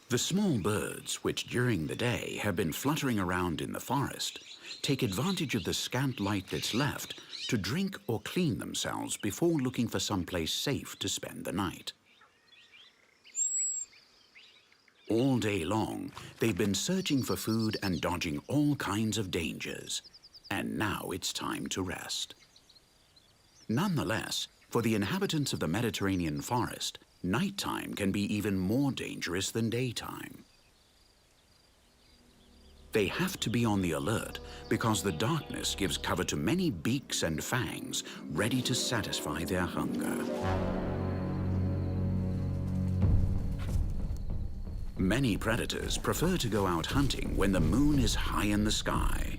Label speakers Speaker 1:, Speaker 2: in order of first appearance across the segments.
Speaker 1: The small birds, which during the day have been fluttering around in the forest, take advantage of the scant light that's left to drink or clean themselves before looking for someplace safe to spend the night. All day long, they've been searching for food and dodging all kinds of dangers. And now it's time to rest. Nonetheless, for the inhabitants of the Mediterranean forest, nighttime can be even more dangerous than daytime. They have to be on the alert because the darkness gives cover to many beaks and fangs ready to satisfy their hunger. Many predators prefer to go out hunting when the moon is high in the sky.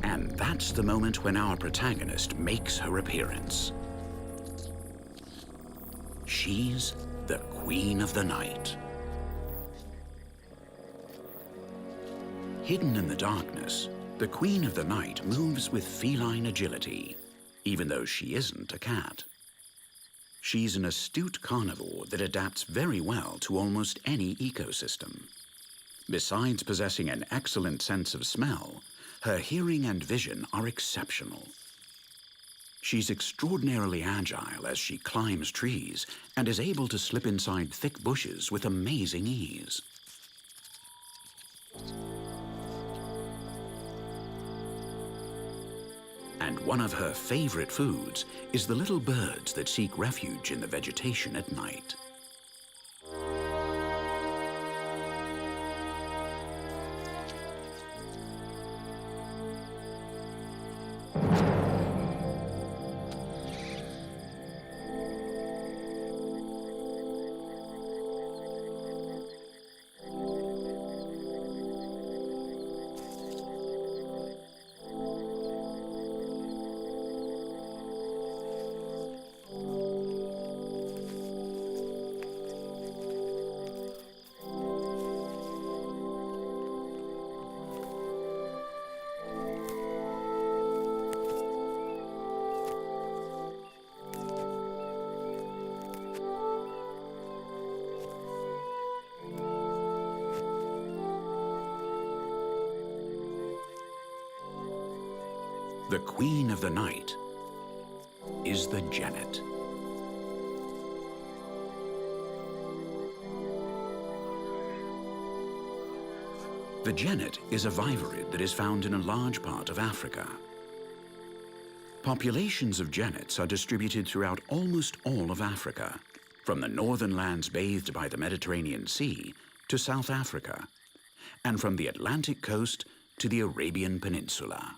Speaker 1: And that's the moment when our protagonist makes her appearance. She's the Queen of the Night. Hidden in the darkness, the Queen of the Night moves with feline agility, even though she isn't a cat. She's an astute carnivore that adapts very well to almost any ecosystem. Besides possessing an excellent sense of smell, her hearing and vision are exceptional. She's extraordinarily agile as she climbs trees and is able to slip inside thick bushes with amazing ease. And one of her favorite foods is the little birds that seek refuge in the vegetation at night. The Queen of the Night is the genet. The genet is a vivarid that is found in a large part of Africa. Populations of genets are distributed throughout almost all of Africa, from the northern lands bathed by the Mediterranean Sea to South Africa, and from the Atlantic coast to the Arabian Peninsula.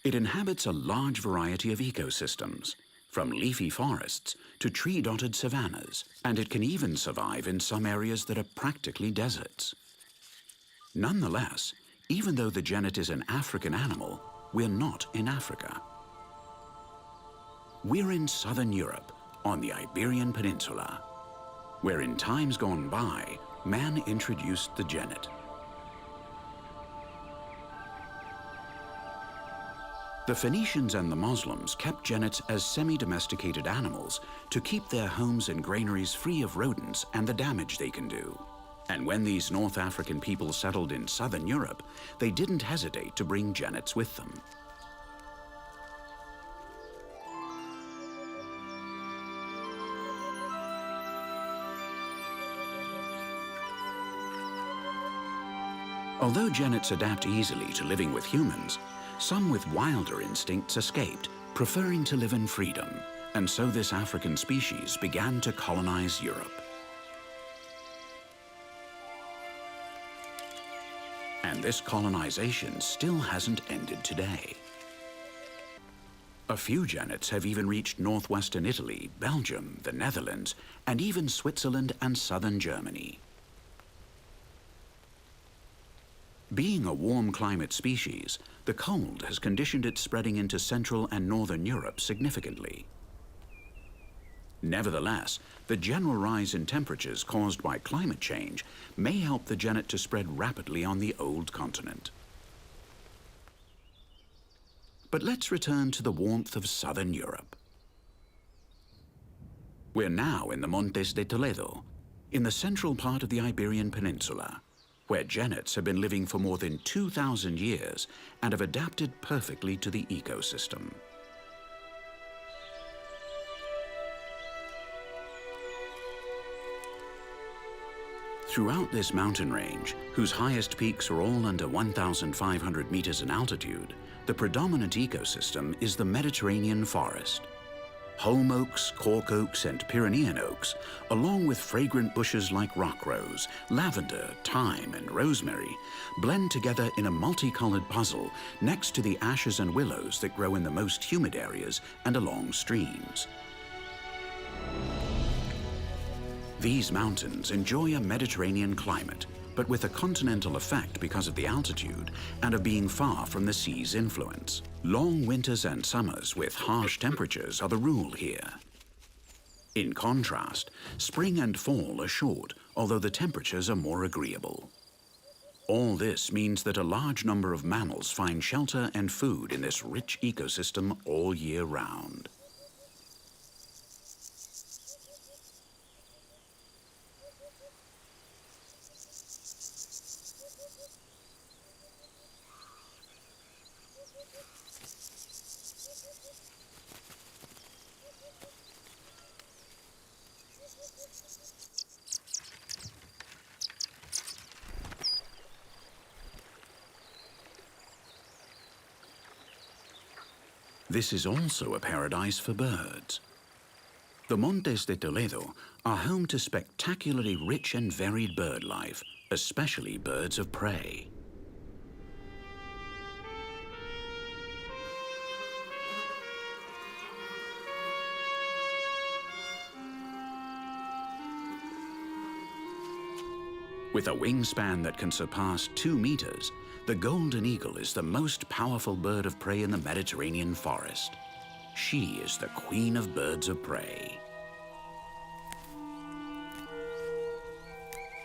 Speaker 1: It inhabits a large variety of ecosystems, from leafy forests to tree-dotted savannas, and it can even survive in some areas that are practically deserts. Nonetheless, even though the genet is an African animal, we're not in Africa. We're in southern Europe, on the Iberian Peninsula, where in times gone by, man introduced the genet. The Phoenicians and the Muslims kept genets as semi-domesticated animals to keep their homes and granaries free of rodents and the damage they can do. And when these North African people settled in southern Europe, they didn't hesitate to bring genets with them. Although genets adapt easily to living with humans, some with wilder instincts escaped, preferring to live in freedom, and so this African species began to colonize Europe. And this colonization still hasn't ended today. A few genets have even reached northwestern Italy, Belgium, the Netherlands, and even Switzerland and southern Germany. Being a warm climate species, the cold has conditioned its spreading into Central and Northern Europe significantly. Nevertheless, the general rise in temperatures caused by climate change may help the genet to spread rapidly on the old continent. But let's return to the warmth of southern Europe. We're now in the Montes de Toledo, in the central part of the Iberian Peninsula, where genets have been living for more than 2,000 years and have adapted perfectly to the ecosystem. Throughout this mountain range, whose highest peaks are all under 1,500 meters in altitude, the predominant ecosystem is the Mediterranean forest. Holm oaks, cork oaks, and Pyrenean oaks, along with fragrant bushes like rock rose, lavender, thyme, and rosemary, blend together in a multicolored puzzle next to the ashes and willows that grow in the most humid areas and along streams. These mountains enjoy a Mediterranean climate, but with a continental effect because of the altitude and of being far from the sea's influence. Long winters and summers with harsh temperatures are the rule here. In contrast, spring and fall are short, although the temperatures are more agreeable. All this means that a large number of mammals find shelter and food in this rich ecosystem all year round. This is also a paradise for birds. The Montes de Toledo are home to spectacularly rich and varied bird life, especially birds of prey. With a wingspan that can surpass 2 meters, the golden eagle is the most powerful bird of prey in the Mediterranean forest. She is the queen of birds of prey.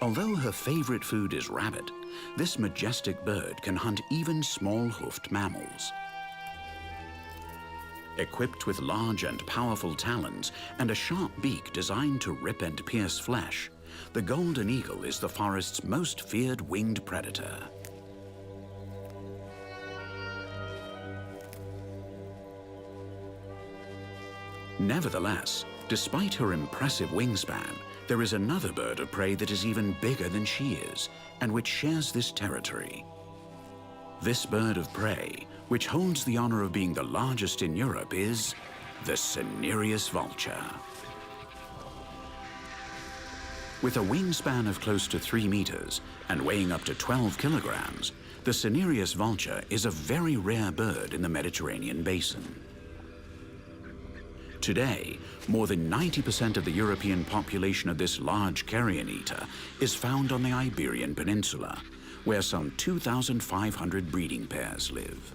Speaker 1: Although her favorite food is rabbit, this majestic bird can hunt even small-hoofed mammals. Equipped with large and powerful talons and a sharp beak designed to rip and pierce flesh, the golden eagle is the forest's most feared winged predator. Nevertheless, despite her impressive wingspan, there is another bird of prey that is even bigger than she is, and which shares this territory. This bird of prey, which holds the honor of being the largest in Europe, is the cinereous vulture. With a wingspan of close to 3 meters and weighing up to 12 kilograms, the cinereous vulture is a very rare bird in the Mediterranean basin. Today, more than 90% of the European population of this large carrion eater is found on the Iberian Peninsula, where some 2,500 breeding pairs live.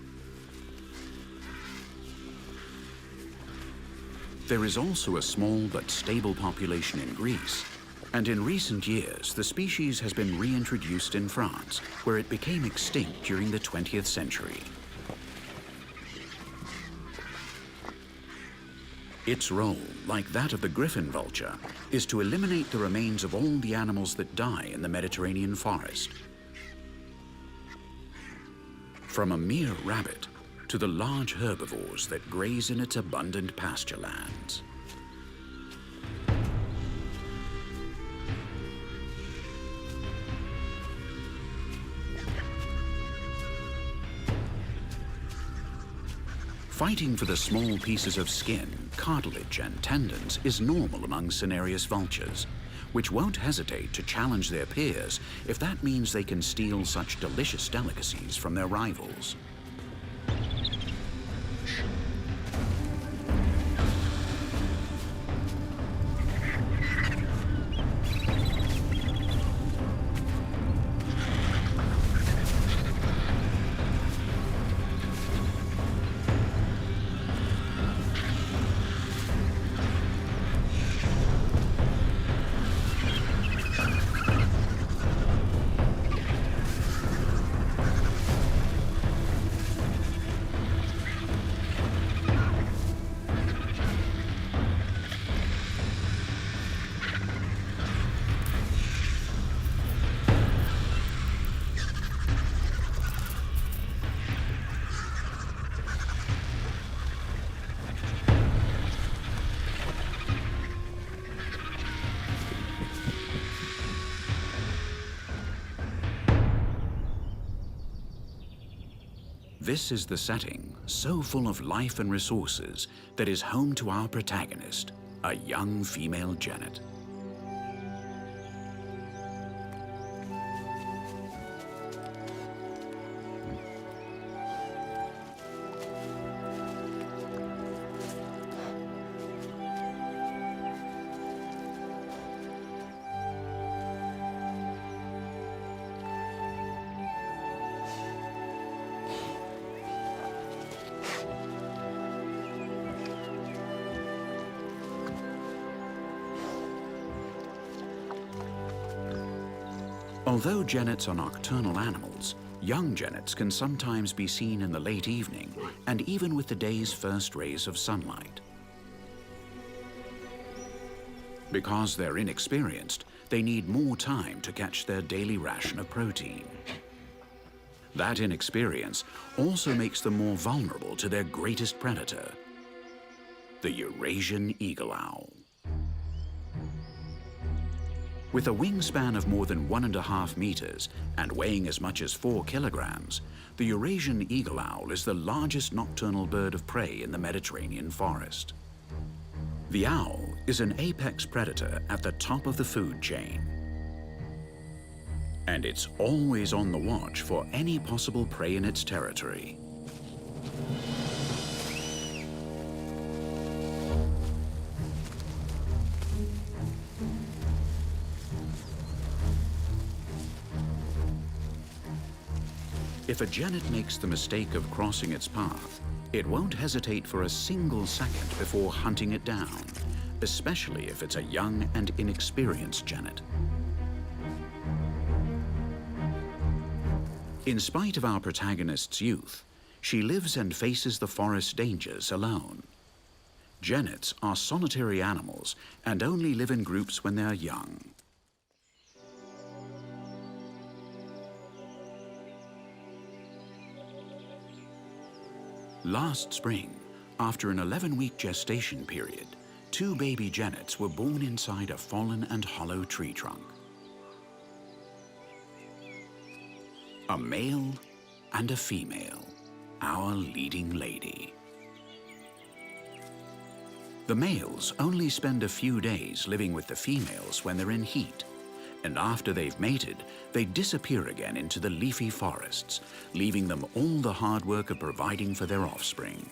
Speaker 1: There is also a small but stable population in Greece, and in recent years, the species has been reintroduced in France, where it became extinct during the 20th century. Its role, like that of the griffon vulture, is to eliminate the remains of all the animals that die in the Mediterranean forest. From a mere rabbit to the large herbivores that graze in its abundant pasture lands. Fighting for the small pieces of skin, cartilage, and tendons is normal among cinereous vultures, which won't hesitate to challenge their peers if that means they can steal such delicious delicacies from their rivals. This is the setting, so full of life and resources, that is home to our protagonist, a young female genet. Although genets are nocturnal animals, young genets can sometimes be seen in the late evening and even with the day's first rays of sunlight. Because they're inexperienced, they need more time to catch their daily ration of protein. That inexperience also makes them more vulnerable to their greatest predator, the Eurasian eagle owl. With a wingspan of more than 1.5 meters and weighing as much as 4 kilograms, the Eurasian eagle owl is the largest nocturnal bird of prey in the Mediterranean forest. The owl is an apex predator at the top of the food chain. And it's always on the watch for any possible prey in its territory. If a genet makes the mistake of crossing its path, it won't hesitate for a single second before hunting it down, especially if it's a young and inexperienced genet. In spite of our protagonist's youth, she lives and faces the forest dangers alone. Genets are solitary animals and only live in groups when they're young. Last spring, after an 11-week gestation period, 2 baby genets were born inside a fallen and hollow tree trunk. A male and a female, our leading lady. The males only spend a few days living with the females when they're in heat, and after they've mated, they disappear again into the leafy forests, leaving them all the hard work of providing for their offspring.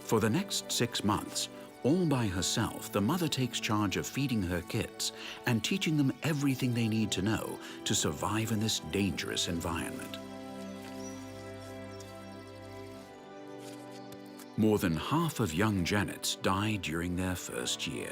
Speaker 1: For the next 6 months, all by herself, the mother takes charge of feeding her kits and teaching them everything they need to know to survive in this dangerous environment. More than half of young genets die during their first year.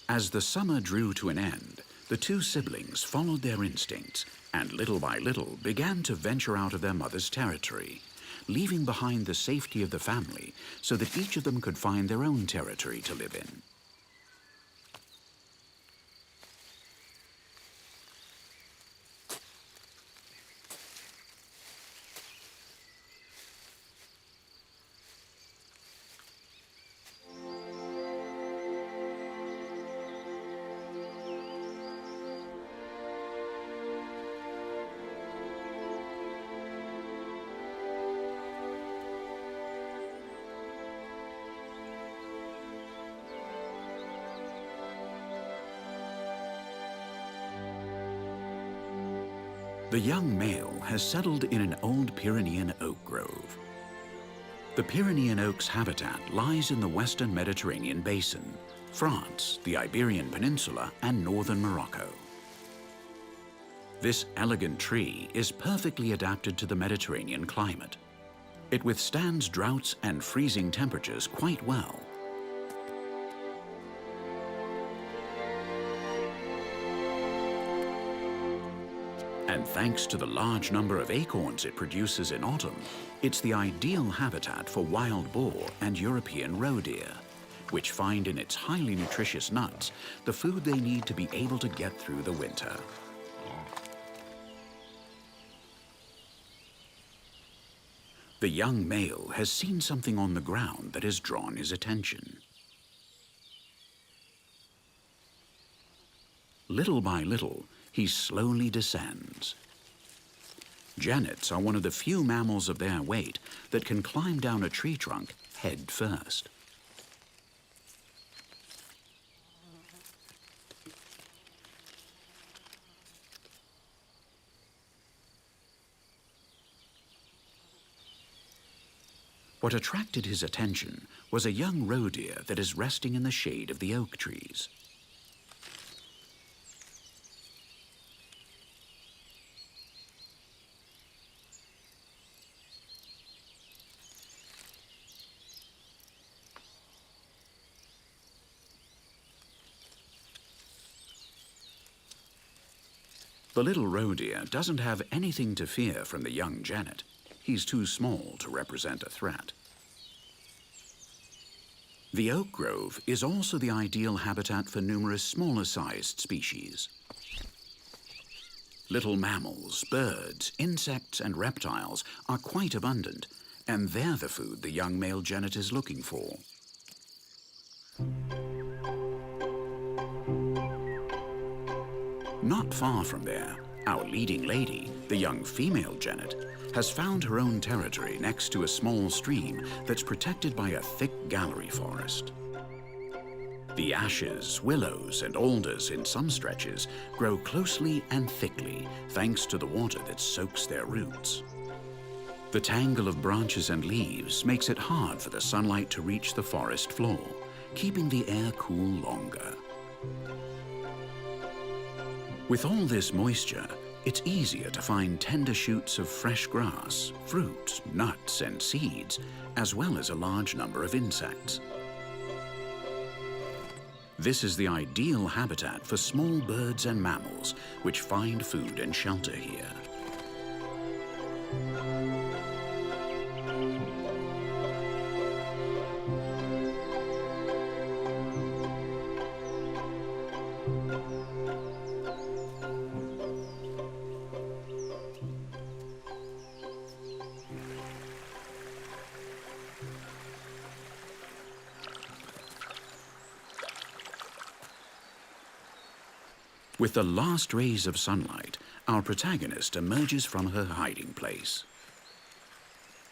Speaker 1: As the summer drew to an end, the 2 siblings followed their instincts and little by little began to venture out of their mother's territory, leaving behind the safety of the family so that each of them could find their own territory to live in. The young male has settled in an old Pyrenean oak grove. The Pyrenean oak's habitat lies in the western Mediterranean basin, France, the Iberian Peninsula, and northern Morocco. This elegant tree is perfectly adapted to the Mediterranean climate. It withstands droughts and freezing temperatures quite well. And thanks to the large number of acorns it produces in autumn, it's the ideal habitat for wild boar and European roe deer, which find in its highly nutritious nuts the food they need to be able to get through the winter. The young male has seen something on the ground that has drawn his attention. Little by little, he slowly descends. Genets are one of the few mammals of their weight that can climb down a tree trunk head first. What attracted his attention was a young roe deer that is resting in the shade of the oak trees. The little roe deer doesn't have anything to fear from the young genet. He's too small to represent a threat. The oak grove is also the ideal habitat for numerous smaller-sized species. Little mammals, birds, insects, and reptiles are quite abundant, and they're the food the young male genet is looking for. Not far from there, our leading lady, the young female genet, has found her own territory next to a small stream that's protected by a thick gallery forest. The ashes, willows, and alders in some stretches grow closely and thickly thanks to the water that soaks their roots. The tangle of branches and leaves makes it hard for the sunlight to reach the forest floor, keeping the air cool longer. With all this moisture, it's easier to find tender shoots of fresh grass, fruit, nuts, and seeds, as well as a large number of insects. This is the ideal habitat for small birds and mammals, which find food and shelter here. With the last rays of sunlight, our protagonist emerges from her hiding place.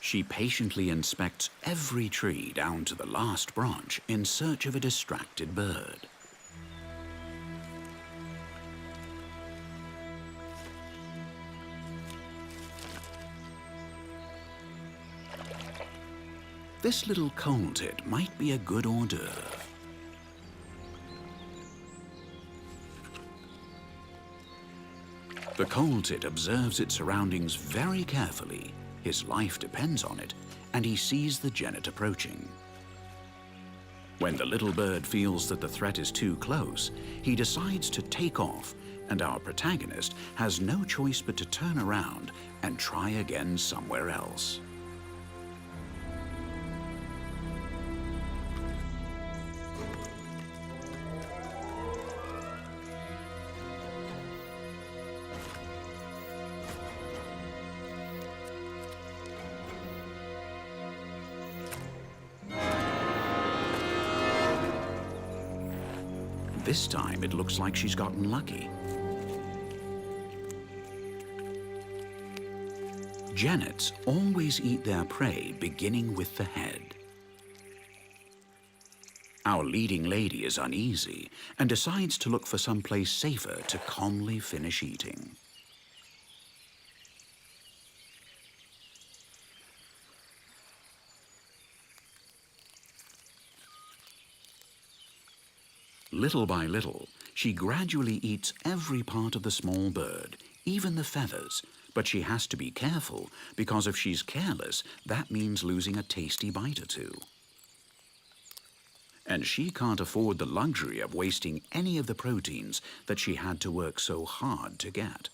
Speaker 1: She patiently inspects every tree down to the last branch in search of a distracted bird. This little coal tit might be a good hors d'oeuvre. The coal tit observes its surroundings very carefully. His life depends on it, and he sees the genet approaching. When the little bird feels that the threat is too close, he decides to take off, and our protagonist has no choice but to turn around and try again somewhere else. This time, it looks like she's gotten lucky. Genets always eat their prey beginning with the head. Our leading lady is uneasy and decides to look for someplace safer to calmly finish eating. Little by little, she gradually eats every part of the small bird, even the feathers, but she has to be careful because if she's careless, that means losing a tasty bite or two. And she can't afford the luxury of wasting any of the proteins that she had to work so hard to get.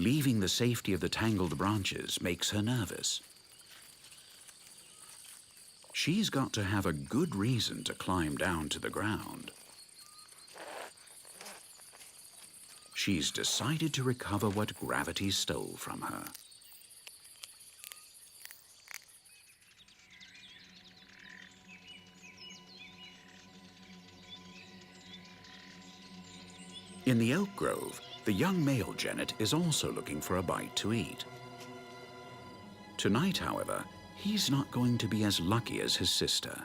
Speaker 1: Leaving the safety of the tangled branches makes her nervous. She's got to have a good reason to climb down to the ground. She's decided to recover what gravity stole from her. In the oak grove, the young male genet is also looking for a bite to eat. Tonight, however, he's not going to be as lucky as his sister.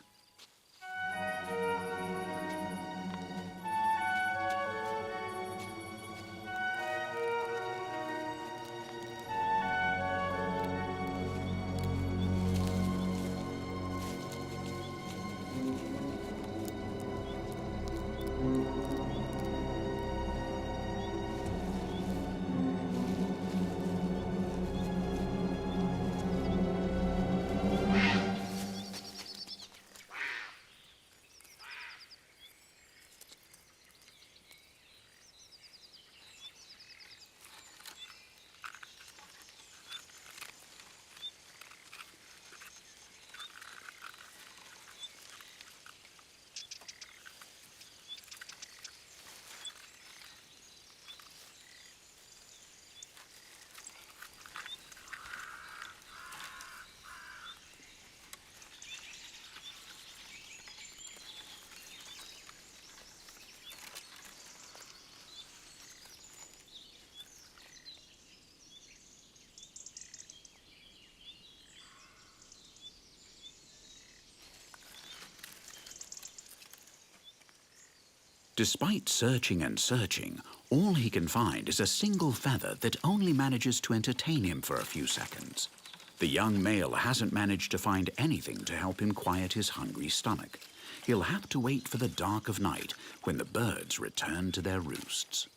Speaker 1: Despite searching and searching, all he can find is a single feather that only manages to entertain him for a few seconds. The young male hasn't managed to find anything to help him quiet his hungry stomach. He'll have to wait for the dark of night when the birds return to their roosts.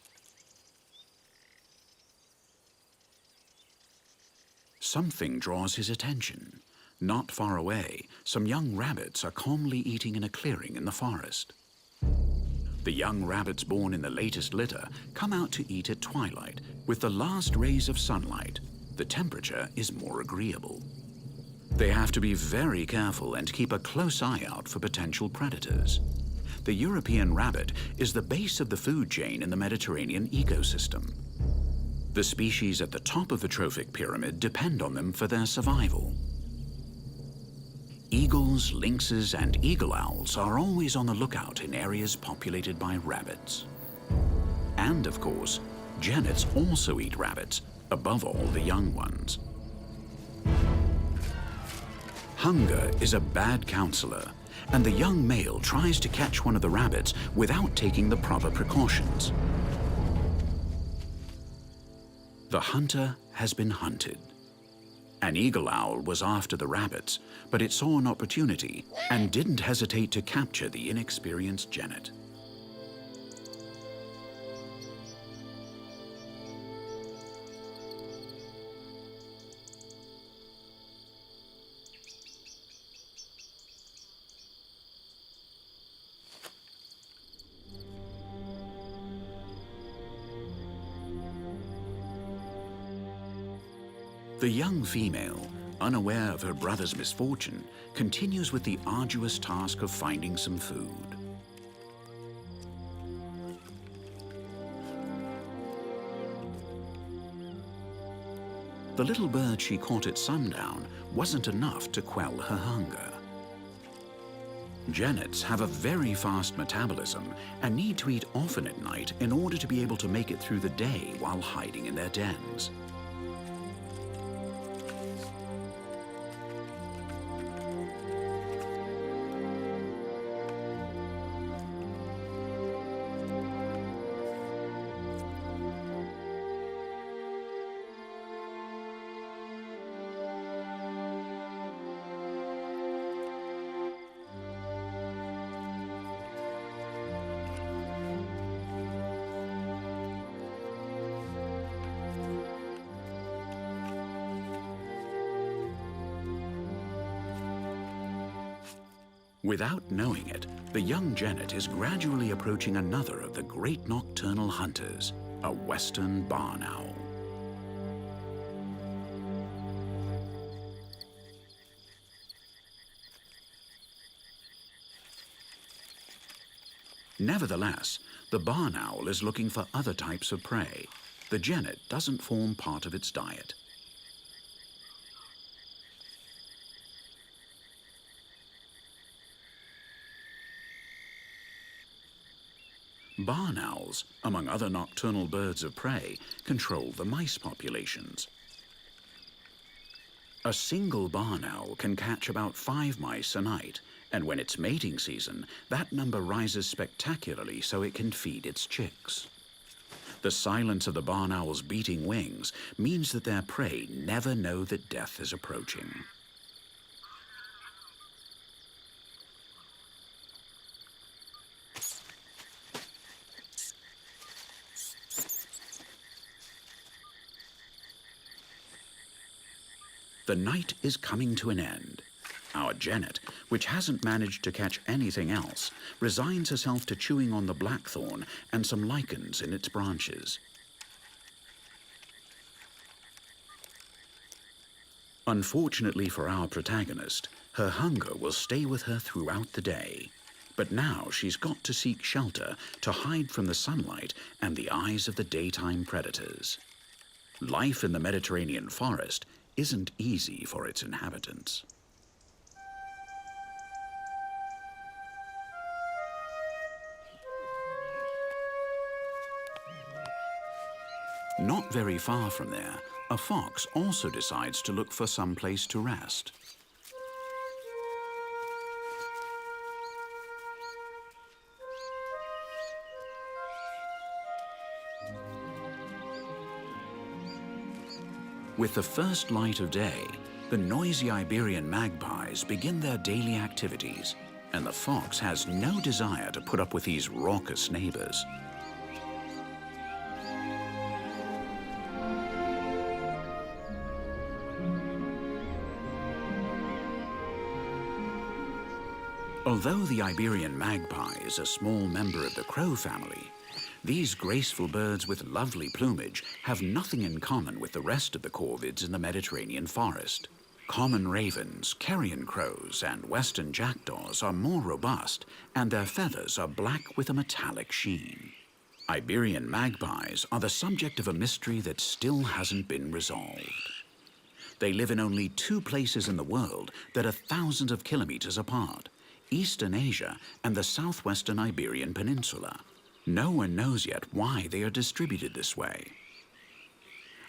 Speaker 1: Something draws his attention. Not far away, some young rabbits are calmly eating in a clearing in the forest. The young rabbits born in the latest litter come out to eat at twilight. With the last rays of sunlight, the temperature is more agreeable. They have to be very careful and keep a close eye out for potential predators. The European rabbit is the base of the food chain in the Mediterranean ecosystem. The species at the top of the trophic pyramid depend on them for their survival. Eagles, lynxes, and eagle owls are always on the lookout in areas populated by rabbits. And of course, genets also eat rabbits, above all the young ones. Hunger is a bad counselor, and the young male tries to catch one of the rabbits without taking the proper precautions. The hunter has been hunted. An eagle owl was after the rabbits, but it saw an opportunity and didn't hesitate to capture the inexperienced genet. The young female, unaware of her brother's misfortune, continues with the arduous task of finding some food. The little bird she caught at sundown wasn't enough to quell her hunger. Genets have a very fast metabolism and need to eat often at night in order to be able to make it through the day while hiding in their dens. Without knowing it, the young genet is gradually approaching another of the great nocturnal hunters, a western barn owl. Nevertheless, the barn owl is looking for other types of prey. The genet doesn't form part of its diet. Barn owls, among other nocturnal birds of prey, control the mice populations. A single barn owl can catch about 5 mice a night, and when it's mating season, that number rises spectacularly so it can feed its chicks. The silence of the barn owl's beating wings means that their prey never know that death is approaching. The night is coming to an end. Our genet, which hasn't managed to catch anything else, resigns herself to chewing on the blackthorn and some lichens in its branches. Unfortunately for our protagonist, her hunger will stay with her throughout the day. But now she's got to seek shelter to hide from the sunlight and the eyes of the daytime predators. Life in the Mediterranean forest isn't easy for its inhabitants. Not very far from there, a fox also decides to look for some place to rest. With the first light of day, the noisy Iberian magpies begin their daily activities, and the fox has no desire to put up with these raucous neighbors. Although the Iberian magpie is a small member of the crow family, these graceful birds with lovely plumage have nothing in common with the rest of the corvids in the Mediterranean forest. Common ravens, carrion crows, and western jackdaws are more robust, and their feathers are black with a metallic sheen. Iberian magpies are the subject of a mystery that still hasn't been resolved. They live in only 2 places in the world that are thousands of kilometers apart: Eastern Asia and the southwestern Iberian Peninsula. No one knows yet why they are distributed this way.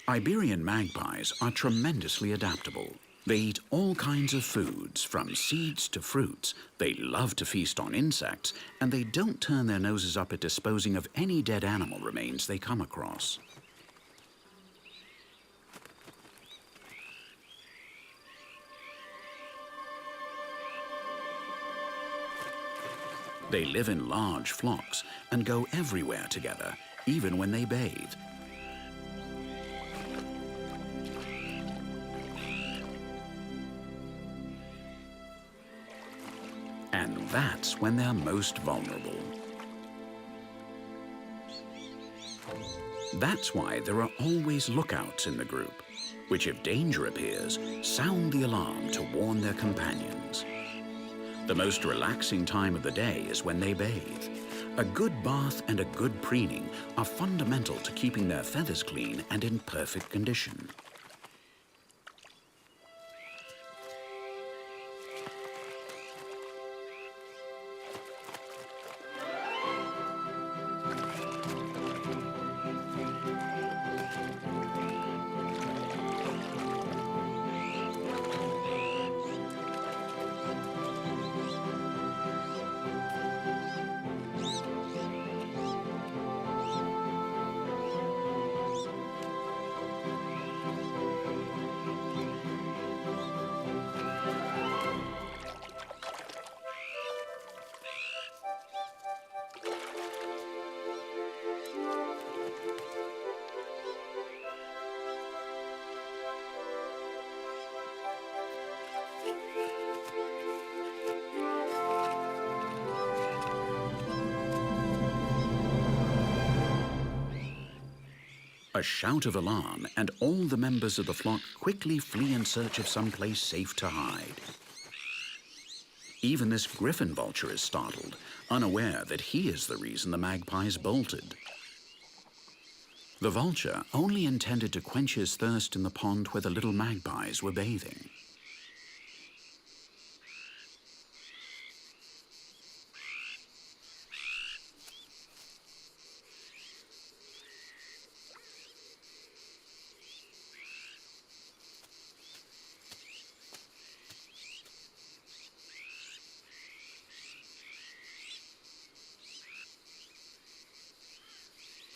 Speaker 1: Iberian magpies are tremendously adaptable. They eat all kinds of foods, from seeds to fruits. They love to feast on insects, and they don't turn their noses up at disposing of any dead animal remains they come across. They live in large flocks and go everywhere together, even when they bathe. And that's when they're most vulnerable. That's why there are always lookouts in the group, which, if danger appears, sound the alarm to warn their companions. The most relaxing time of the day is when they bathe. A good bath and a good preening are fundamental to keeping their feathers clean and in perfect condition. A shout of alarm, and all the members of the flock quickly flee in search of some place safe to hide. Even this griffon vulture is startled, unaware that he is the reason the magpies bolted. The vulture only intended to quench his thirst in the pond where the little magpies were bathing.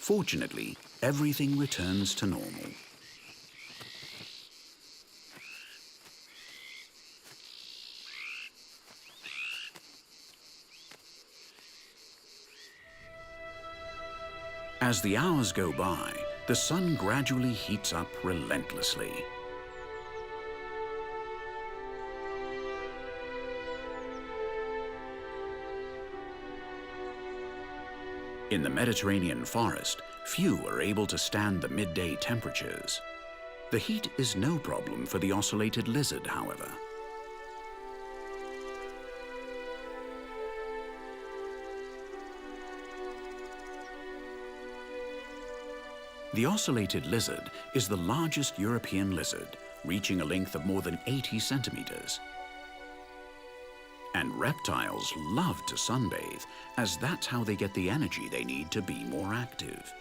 Speaker 1: Fortunately, everything returns to normal. As the hours go by, the sun gradually heats up relentlessly. In the Mediterranean forest, few are able to stand the midday temperatures. The heat is no problem for the ocellated lizard, however. The ocellated lizard is the largest European lizard, reaching a length of more than 80 centimeters. And reptiles love to sunbathe, as that's how they get the energy they need to be more active.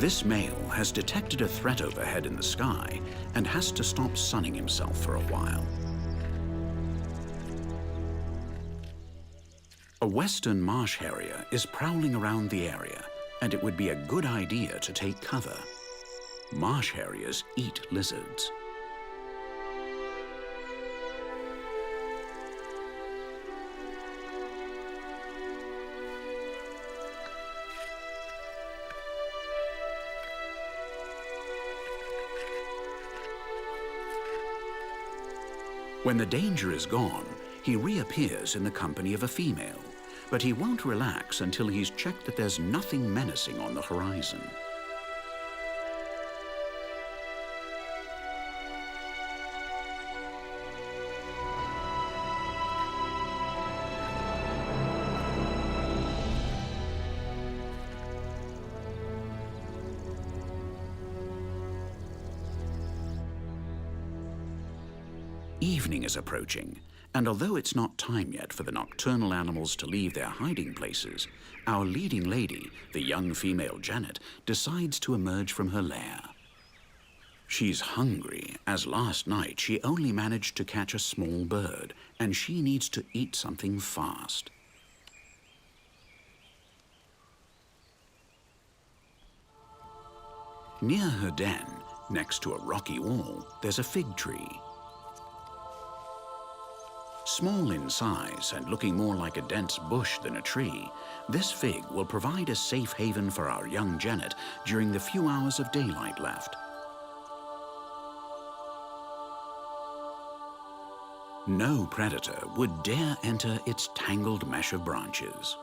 Speaker 1: This male has detected a threat overhead in the sky and has to stop sunning himself for a while. A western marsh harrier is prowling around the area, and it would be a good idea to take cover. Marsh harriers eat lizards. When the danger is gone, he reappears in the company of a female, but he won't relax until he's checked that there's nothing menacing on the horizon. Evening is approaching, and although it's not time yet for the nocturnal animals to leave their hiding places, our leading lady, the young female Janet, decides to emerge from her lair. She's hungry, as last night she only managed to catch a small bird, and she needs to eat something fast. Near her den, next to a rocky wall, there's a fig tree. Small in size and looking more like a dense bush than a tree, this fig will provide a safe haven for our young Janet during the few hours of daylight left. No predator would dare enter its tangled mesh of branches.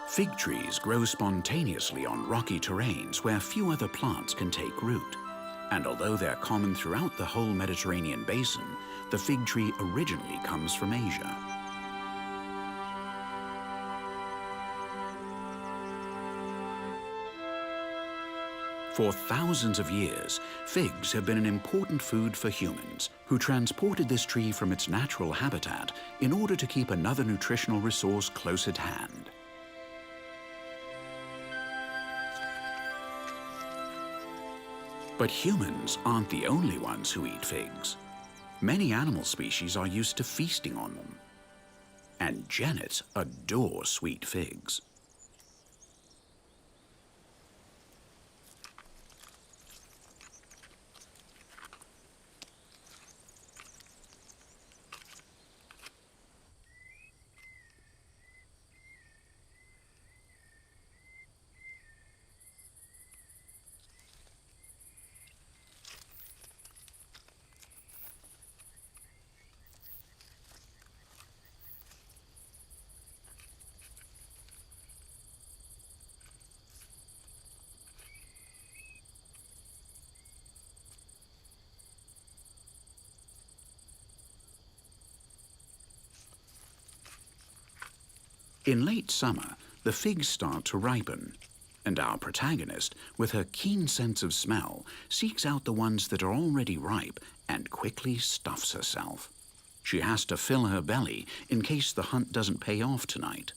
Speaker 1: Fig trees grow spontaneously on rocky terrains where few other plants can take root. And although they're common throughout the whole Mediterranean basin, the fig tree originally comes from Asia. For thousands of years, figs have been an important food for humans, who transported this tree from its natural habitat in order to keep another nutritional resource close at hand. But humans aren't the only ones who eat figs. Many animal species are used to feasting on them. And Janets adore sweet figs. In late summer, the figs start to ripen, and our protagonist, with her keen sense of smell, seeks out the ones that are already ripe and quickly stuffs herself. She has to fill her belly in case the hunt doesn't pay off tonight.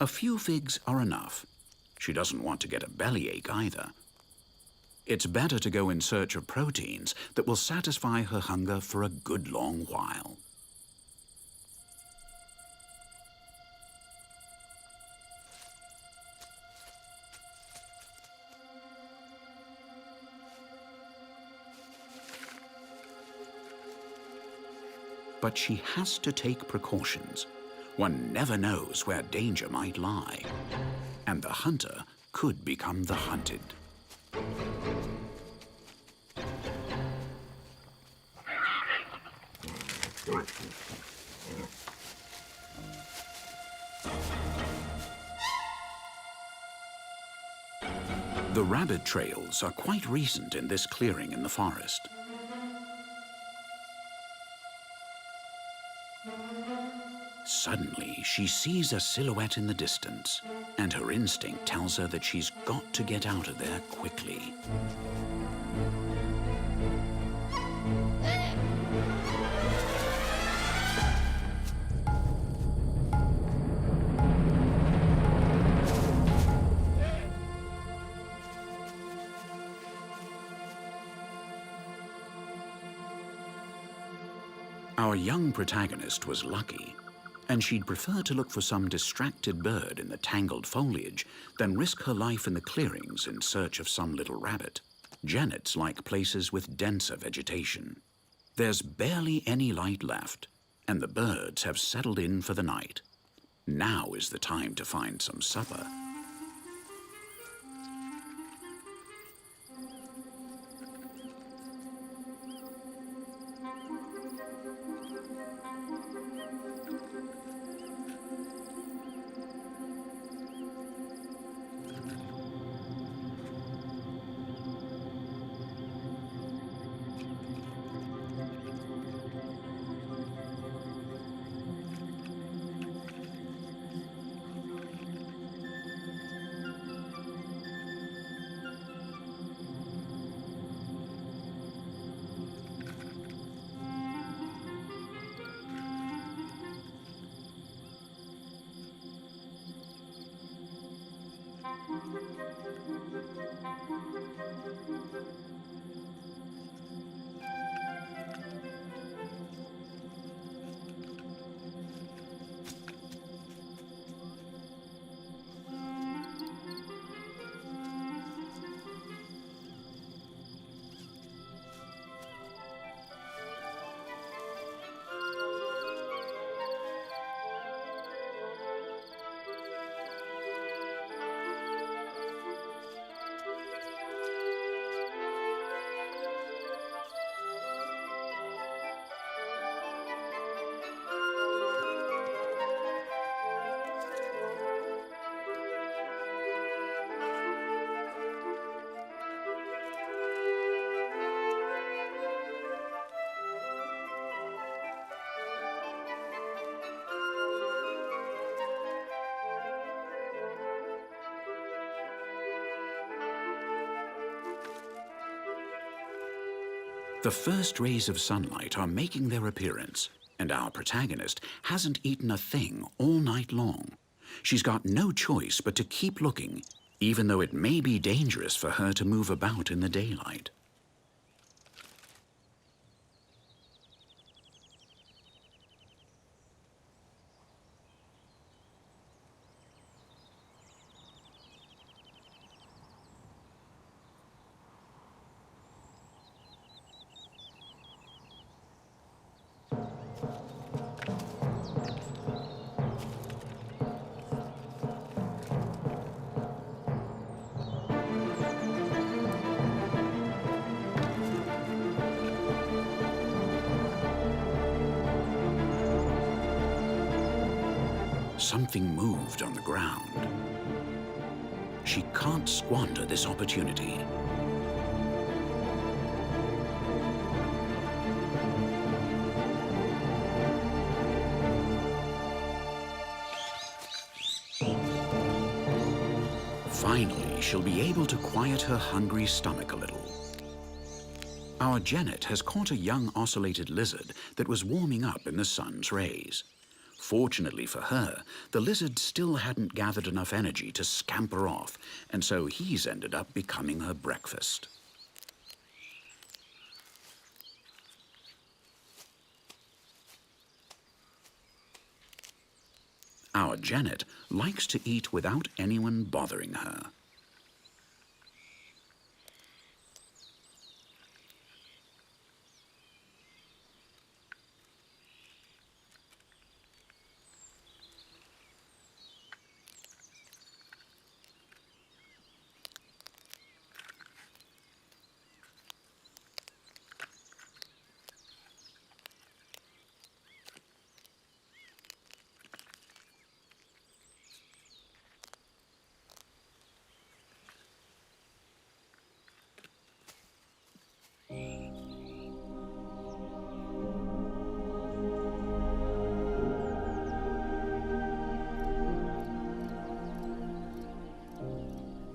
Speaker 1: A few figs are enough. She doesn't want to get a bellyache either. It's better to go in search of proteins that will satisfy her hunger for a good long while. But she has to take precautions. One never knows where danger might lie, and the hunter could become the hunted. The rabbit trails are quite recent in this clearing in the forest. Suddenly, she sees a silhouette in the distance, and her instinct tells her that she's got to get out of there quickly. Our young protagonist was lucky, and she'd prefer to look for some distracted bird in the tangled foliage than risk her life in the clearings in search of some little rabbit. Genets like places with denser vegetation. There's barely any light left, and the birds have settled in for the night. Now is the time to find some supper. The first rays of sunlight are making their appearance, and our protagonist hasn't eaten a thing all night long. She's got no choice but to keep looking, even though it may be dangerous for her to move about in the daylight. Something moved on the ground. She can't squander this opportunity. Finally, she'll be able to quiet her hungry stomach a little. Our Janet has caught a young ocellated lizard that was warming up in the sun's rays. Fortunately for her, the lizard still hadn't gathered enough energy to scamper off, and so he's ended up becoming her breakfast. Our Janet likes to eat without anyone bothering her.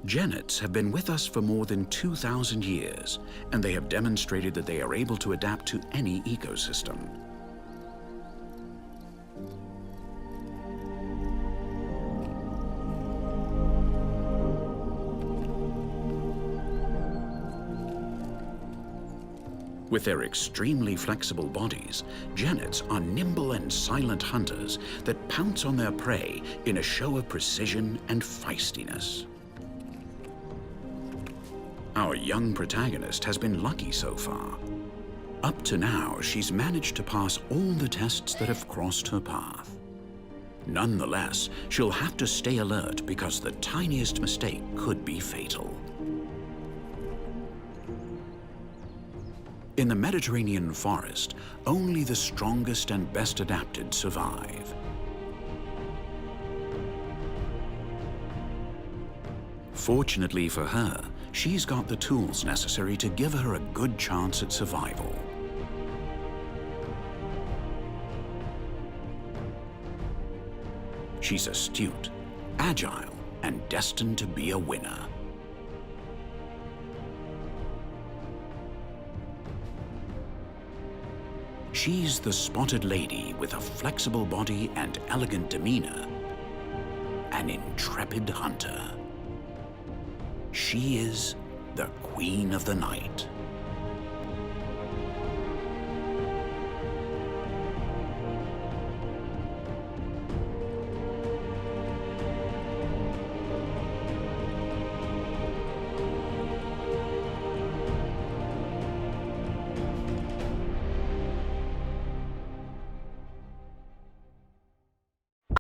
Speaker 1: Janets have been with us for more than 2,000 years, and they have demonstrated that they are able to adapt to any ecosystem. With their extremely flexible bodies, Janets are nimble and silent hunters that pounce on their prey in a show of precision and feistiness. Our young protagonist has been lucky so far. Up to now, she's managed to pass all the tests that have crossed her path. Nonetheless, she'll have to stay alert because the tiniest mistake could be fatal. In the Mediterranean forest, only the strongest and best adapted survive. Fortunately for her, she's got the tools necessary to give her a good chance at survival. She's astute, agile, and destined to be a winner. She's the spotted lady with a flexible body and elegant demeanor, an intrepid hunter. She is the Queen of the Night.